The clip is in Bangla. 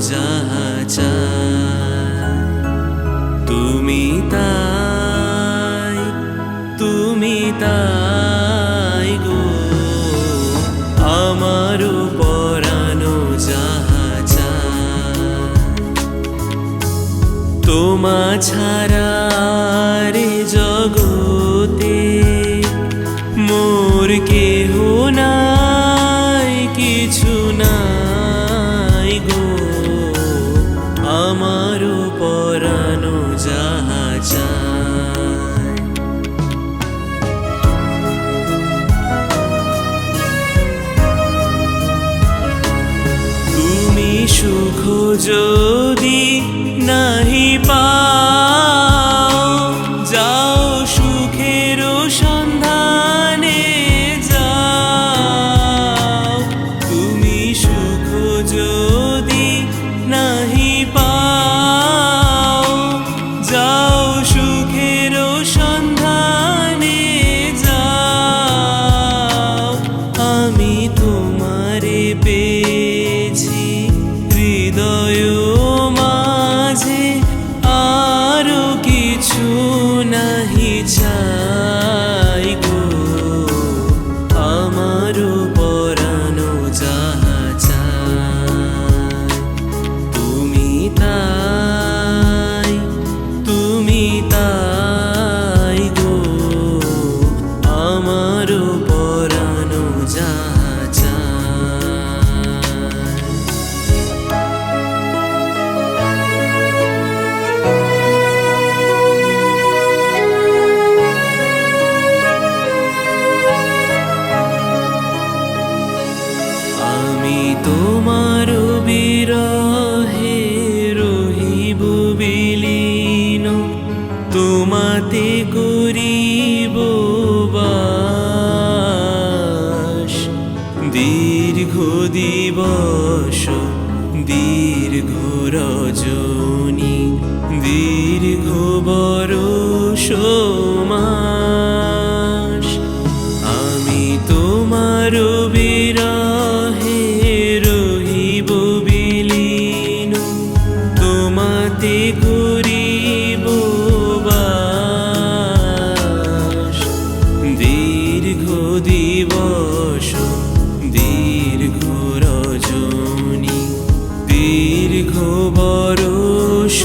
যাহা চাই তুমি তাই গো আমারও পরানো যাহা চাই তোমা ছাড়া রে জগতে মোর কেহ নাই কিছু নাই গো আমারও পরানো যাহা চাই তুমি সুখ যদি নাহি পাও যাও সুখের সন্ধানে যাও তুমি সুখ যদি নাহি পাও যাও সুখের সন্ধানে যাও আমি তোমারে পেয়েছি হৃদয় মাঝে আরো কিছু নাহি চাই গো আমারও পরানো যাহা চাই তুমি তাই গো আমারও পরানো যাহা চাই আমি তোমার বিরহে রহিব বিলীন তোমাতে করিব বাস দীর্ঘ দিবস দীর্ঘ রজনী দীর্ঘ বরষ মাস আমি তোমার বিরহে রহিব বিলীন তোমাতে করিব বাস দীর্ঘ দিবস দীর্ঘ রজনী দীর্ঘ বরষ